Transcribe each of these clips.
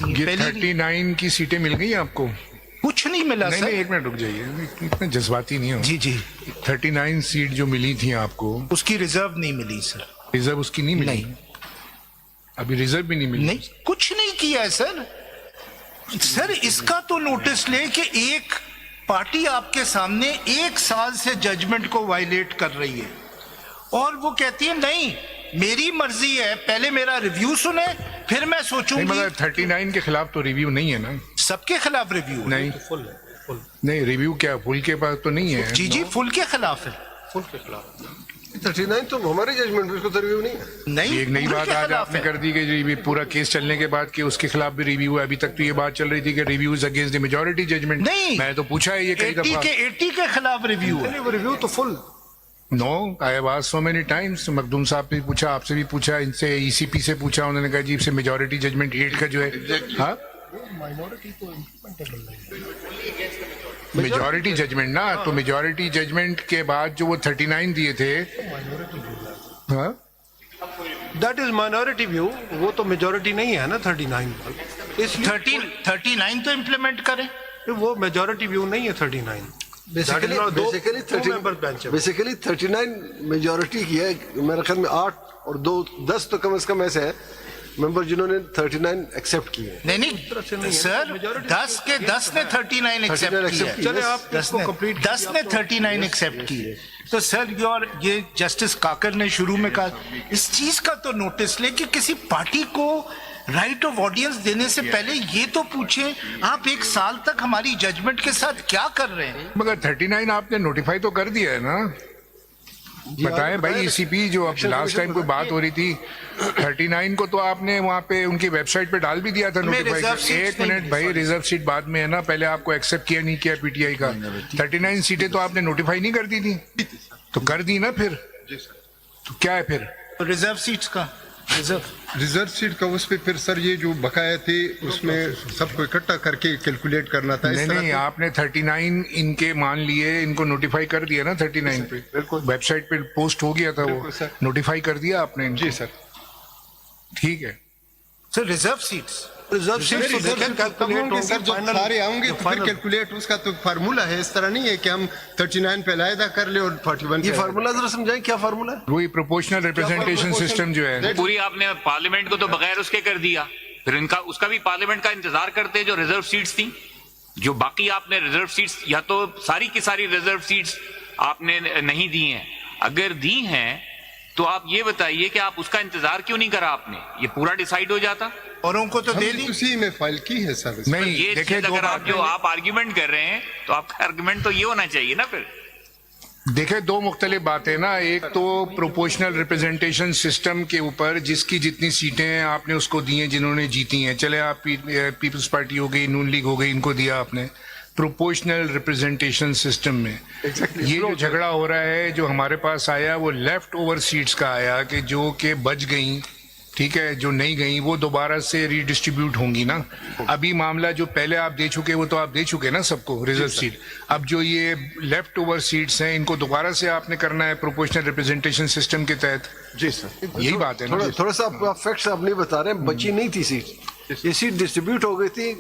सकती हैं। ये 39 की सीटें मिल गई आपको? कुछ नहीं मिला नहीं, सर। नहीं, एक मिनट रुक जाइए, इतने जज्बाती नहीं हो। जी जी, 39 सीट जो मिली थी आपको, उसकी रिजर्व नहीं मिली सर। रिजर्व उसकी नहीं मिली? नहीं, अभी रिजर्व भी नहीं मिली? नहीं, कुछ नहीं किया है सर। सर इसका तो नोटिस ले कि एक पार्टी आपके सामने 1 साल से जजमेंट को वायलेट कर रही है और वो कहती है नहीं मेरी मर्जी है, पहले मेरा रिव्यू सुने फिर मैं सोचूंगी। मगर 39 के खिलाफ तो रिव्यू नहीं है ना? सबके खिलाफ रिव्यू नहीं, फुल है, नहीं, रिव्यू क्या फुल के पास तो नहीं है? जी जी, फुल के खिलाफ है। फुल के खिलाफ 39 तो हमारी जजमेंट में, उसको तो रिव्यू नहीं है। नहीं, एक नई फुल बात के आज खिलाफ आपने है। कर दी कि रिव्यू पूरा केस चलने के बाद कि उसके खिलाफ भी रिव्यू है। अभी तक तो ये बात चल रही थी कि reviews against the majority judgement. नहीं, मैं तो पूछा है ये कई 80 दफा। के 80 के खिलाफ रिव्यू है। वो रिव्यू तो full. No, I have asked so many times. Makhdoom Sahab से पूछा, आपसे भी पूछा, इनसे ईसीपी से पूछा, उन्होंने कहा जी से मेजॉरिटी जजमेंट 8 का जो है। हाँ, मेजॉरिटी जजमेंट ना, तो मेजॉरिटी जजमेंट के बाद जो वो 39 दिए थे, हाँ, दैट इज माइनॉरिटी व्यू, वो तो मेजॉरिटी नहीं है ना 39 इस 39 तो इम्प्लीमेंट करें। वो मेजॉरिटी व्यू नहीं है 39। बेसिकली 39 मेजॉरिटी की है। मेरे ख्याल में 8 और 2 10 तो कम से कम ऐसे हैं मेंबर जिन्होंने 39 एक्सेप्ट किए। नहीं सर, 10 के 10 ने 39 एक्सेप्ट किए। चले आप 10 ने 39 एक्सेप्ट किए। तो सर ये जस्टिस काकर ने शुरू में कहा, इस चीज का तो नोटिस ले कि किसी पार्टी को राइट ऑफ ऑडियंस देने से पहले ये तो पूछे आप 1 साल तक हमारी जजमेंट के साथ क्या कर रहे हैं। मगर 39 आपने नोटिफाई तो कर दिया है ना? बताएं भाई, ईसीपी जो अब लास्ट टाइम कोई बात हो रही थी 39 को तो आपने वहाँ पे उनकी वेबसाइट पे डाल भी दिया था नोटिफाई। एक मिनट भाई, रिजर्व सीट बाद में है ना, पहले आपको एक्सेप्ट किया नहीं किया पीटीआई का। 39 सीटें तो आपने नोटिफाई नहीं कर दी थी, तो कर दी ना फिर? तो क्या है फिर? तो रिजर्व सीट्स का रिजर्व सीट का उस पे फिर सर ये जो बकाया थे उसमें सबको इकट्ठा करके कैलकुलेट करना था। नहीं, आपने 39 इनके मान लिए, इनको नोटिफाई कर दिया ना 39 पे? बिल्कुल, वेबसाइट पे पोस्ट हो गया था वो, नोटिफाई कर दिया आपने इनको? जी सर, ठीक है सर। रिजर्व सीट्स सर जब सारे आएंगे तो फिर कैलकुलेट, उसका तो फार्मूला है, इस तरह नहीं है कि हम 39 पे लायदा कर ले और 41 ये फार्मूला जरा समझाएं, क्या फार्मूला है? वही प्रोपोर्शनल रिप्रेजेंटेशन सिस्टम जो है। पूरी आपने पार्लियामेंट को तो बगैर उसके कर दिया, फिर इनका उसका भी पार्लियामेंट का इंतजार करते जो रिजर्व सीट्स थी। जो बाकी आपने रिजर्व सीट्स, या तो सारी की सारी रिजर्व सीट्स आपने नहीं दी हैं। अगर दी हैं तो आप ये बताइए कि आप उसका इंतजार क्यों नहीं करा आपने? ये पूरा डिसाइड हो जाता। औरों को तो दे दी। उसी में फाइल की है सर। नहीं, ये देखिए चीज अगर आप जो आप आर्ग्यूमेंट कर रहे हैं तो आपका आर्ग्यूमेंट तो ये होना चाहिए ना फिर। देखिए, 2 मुख्तलिफ बातें ना। एक तो प्रोपोर्शनल रिप्रेजेंटेशन सिस्टम के ऊपर जिसकी जितनी सीटें हैं आपने उसको दी हैं जिन्होंने जीती हैं। चले आप पीपल्स पार्टी हो गई, नून लीग हो गई, इनको दिया आपने प्रोपोर्शनल रिप्रेजेंटेशन सिस्टम में। ये जो झगड़ा हो रहा है जो हमारे पास आया वो लेफ्ट ओवर सीट्स का आया कि जो के बच गई, ठीक है, जो नहीं गई वो दोबारा से रीडिस्ट्रीब्यूट होंगी ना। अभी मामला जो पहले आप दे चुके वो तो आप दे चुके ना सबको रिजर्व सीट। अब जो ये लेफ्ट ओवर सीट्स हैं इनको दोबारा से आपने करना है प्रोपोर्शनल रिप्रेजेंटेशन सिस्टम के तहत। जी सर, यही बात है ना। थोड़ा सा आप फैक्ट्स आप नहीं बता रहे हैं। बची नहीं थी सीट, ये सीट डिस्ट्रीब्यूट हो गई थी।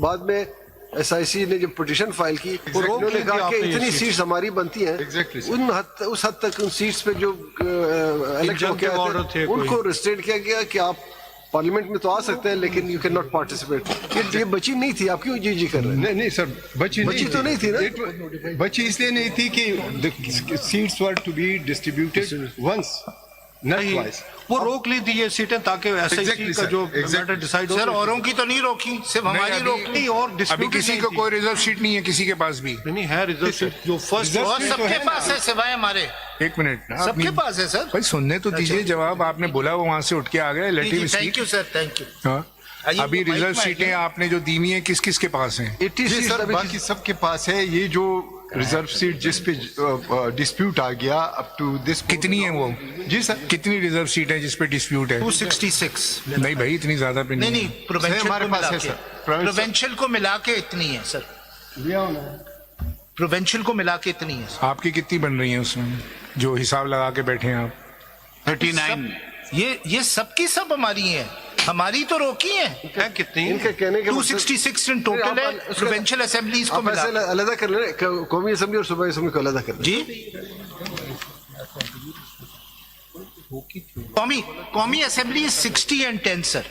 बाद में एसआईसी ने जब पिटीशन फाइल की उन्होंने कहा कि इतनी सीट्स हमारी बनती हैं, उस हद तक उन सीट्स पे जो इलेक्शन के उनको रिस्ट्रेंट किया गया कि आप पार्लियामेंट में तो आ सकते हैं लेकिन यू कैन नॉट पार्टिसिपेट। ये बची नहीं थी, आप क्यों जी कर रहे हैं? नहीं सर, बची तो नहीं थी ना। बची इसलिए नहीं थी कि seats were to be distributed once, not twice. वो रोक ली थी ये सीटें ताकि एसआईसी का जो मैटर डिसाइड हो। सर औरों की तो नहीं रोकी, सिर्फ हमारी रोक ली। और अभी किसी को कोई रिजर्व सीट नहीं है किसी के पास भी। नहीं है रिजर्व सीट जो फर्स्ट सबके पास है सिवाय हमारे। एक मिनट ना, सबके पास है सर। भाई सुनने तो दीजिए जवाब। आपने बोला वो वहां से उठ के आ गए। Let him speak. Thank you sir, thank you. हाँ, अभी रिजर्व सीटें आपने जो दी हुई हैं किस किस के पास हैं? 80 जी सर, बाकी सबके पास है। ये जो रिजर्व सीट जिस पे डिस्प्यूट आ गया अप टू दिस, कितनी है वो? जी सर, कितनी रिजर्व सीट है जिस पे डिस्प्यूट है? 266। नहीं भाई, इतनी ज्यादा पे नहीं नहीं। नहीं, प्रोवेंशियल हमारे को पास मिला है के, सर। प्रोवेंशियल को मिला के इतनी है सर। प्रोवेंशियल को मिला के इतनी है। आपकी कितनी बन रही है उसमें जो हिसाब लगा के बैठे हैं आप? 39। ये सबकी सब हमारी है। हमारी तो रोकी है। है कितनी? इनके कहने के 266 इन टोटल है प्रोविंशियल असेंबलीज को आप मिला। ऐसे अलग कर लें, कौमी असेंबली और सूबाई असेंबली को अलग कर लें। जी कौमी assembly is 60 and 10 sir.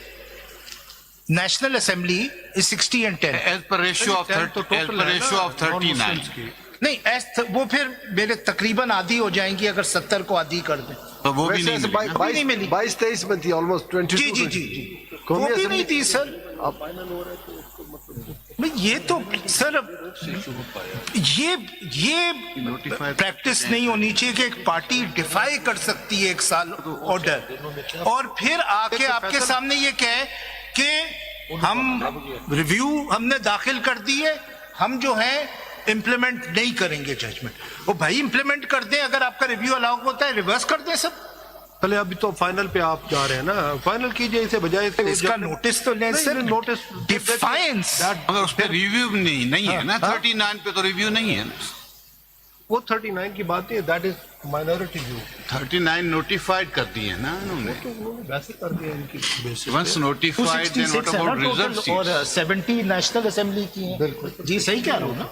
National assembly is 60 and 10। As per ratio of 39. नहीं वो फिर मेरे तकरीबन आधी हो जाएंगी अगर 70 को आधी कर दें। तो वो भी नहीं मिलेगी ना? नहीं मिली। 22-23 बनती है, ऑलमोस्ट 22। जी जी जी जी वो भी नहीं थी सर। भाई ये तो सर ये प्रैक्टिस नहीं होनी चाहिए कि एक पार्टी डिफाई कर सकती है 1 साल ऑर्डर और फिर आके आपके सामने ये कहे कि हम रिव्यू हमने दाखिल कर दी है, हम जो है इम्प्लीमेंट नहीं करेंगे जजमेंट। वो भाई इम्प्लीमेंट कर दें, अगर आपका रिव्यू अलाउ होता है रिवर्स कर दें सब। पहले अभी तो फाइनल पे आप जा रहे हैं ना, फाइनल कीजिए इसे बजाय इसका नोटिस तो लें सर। नोटिस डिफाइंस मगर उस पर रिव्यू नहीं है ना, 39 पे तो रिव्यू नहीं है ना। वो 39 की बात है, that is minority view. 39 notified कर दिए ना उन्होंने। वैसे कर दिया इनकी basis. Once notified, then what about reserve seats? और 70 नेशनल असेंबली की है। बिल्कुल जी सही कह रहा हूँ ना।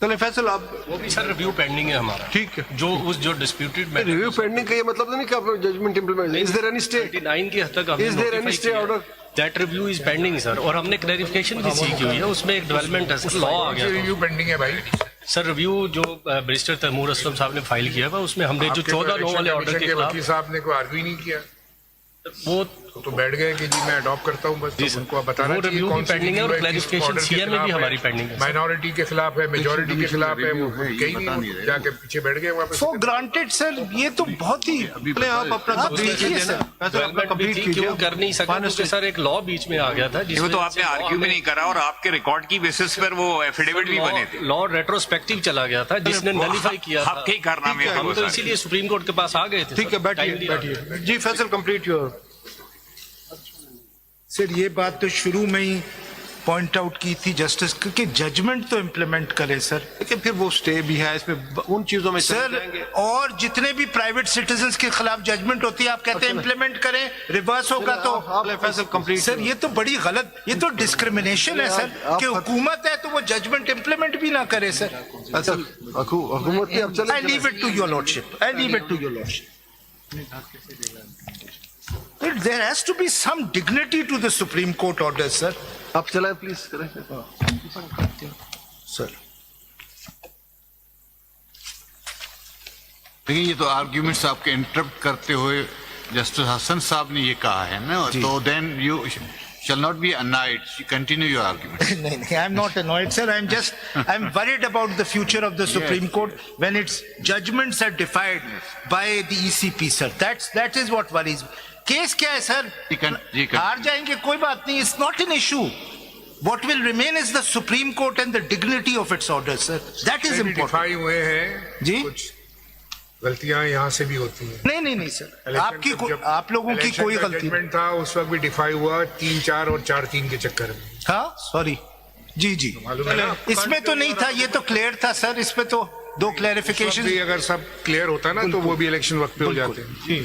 चले फैसल आप वो भी सर रिव्यू पेंडिंग है हमारा। ठीक है। जो डिस्प्यूटेड में रिव्यू पेंडिंग का ये मतलब तो नहीं कि आप judgement implement. Is there any stay? 39 की हद तक Is there any stay order? That review is pending sir. और हमने क्लैरिफिकेशन भी सीखी हुई है, उसमें एक डेवलपमेंट है, लॉ आ गया रिव्यू पेंडिंग है भाई। सर। रिव्यू जो बैरिस्टर तैमूर असलम साहब ने फाइल किया हुआ उसमें हमने जो 14 नो वाले ऑर्डर के वकील खिलाफ साहब ने कोई आर्ग्यू नहीं किया, वो तो बैठ गए कि जी मैं अडॉप्ट करता हूँ बस। जी तो सर। उनको बताना वो चाहिए review कौन भी सी pending है और review किस clarification order के CM में भी खिलाफ हमारी है, pending है। माइनॉरिटी के खिलाफ है, मेजोरिटी के खिलाफ है, वो कहीं बता नहीं नहीं रहे। जाके पीछे बैठ गए वापस। फॉर ग्रांटेड सर ये तो बहुत ही पहले आप अपना आप कंप्लीट देखिए कीजिए ना, सर। फैसल अपना डेवलपमेंट भी कंप्लीट थी, कीजिए। क्यों कर नहीं सका क्योंकि सर एक लॉ बीच में आ गया था वो तो आपने आर्ग्यू भी नहीं करा और आपके रिकॉर्ड की बेसिस पर वो एफिडेविट भी बने थे। लॉ रेट्रोस्पेक्टिव चला गया था जिसने नलीफाई किया था। आपके ही कारनामे थे हम वो तो सारे। इसीलिए सुप्रीम कोर्ट के पास आ गए थे। ठीक है, बैठिए बैठिए जी फैसल कंप्लीट योर। सर ये बात तो शुरू में ही पॉइंट आउट की थी जस्टिस कि जजमेंट तो इम्प्लीमेंट करें सर। लेकिन फिर वो स्टे भी है इसमें, उन चीजों में चले जाएंगे। सर और जितने भी प्राइवेट सिटीजन्स के खिलाफ जजमेंट होती है आप कहते हैं इम्प्लीमेंट करें, रिवर्स होगा तो चले फैसल कंप्लीट। सर ये तो बड़ी गलत, ये तो डिस्क्रिमिनेशन है सर कि हुकूमत है तो वो जजमेंट इम्प्लीमेंट भी ना करे सर। फैसल हुकूमत की अब चले। I leave it to your lordship, I leave it to your lordship. There has to be some dignity to the Supreme Court orders, sir. आप चलाएं प्लीज करें सर लेकिन ये तो आर्ग्यूमेंट्स आपके इंटरप्ट करते हुए जस्टिस हसन साहब ने ये कहा है ना, तो then you shall not be annoyed. You continue your argument. नहीं, I'm not annoyed, sir. I'm worried about the future of the Supreme Court when its judgments are defied by the ECP, sir. That is what worries me. Case क्या है sir? हार जाएंगे कोई बात नहीं. It's not an issue. What will remain is the Supreme Court and the dignity of its orders, sir. That is important. Defy हुए हैं जी? कुछ गलतियां यहाँ से भी होती हैं। नहीं सर, आप लोगों की कोई गलती नहीं। जजमेंट था उस वक्त भी डिफाई हुआ 3-4 और 4-3 के चक्कर में। हाँ सॉरी जी मालूम है ना? इसमें तो नहीं था, ये तो क्लियर था सर। इसमें तो दो क्लैरिफिकेशन अगर सब क्लियर होता ना तो वो भी इलेक्शन वक्त पे हो जाते हैं। जी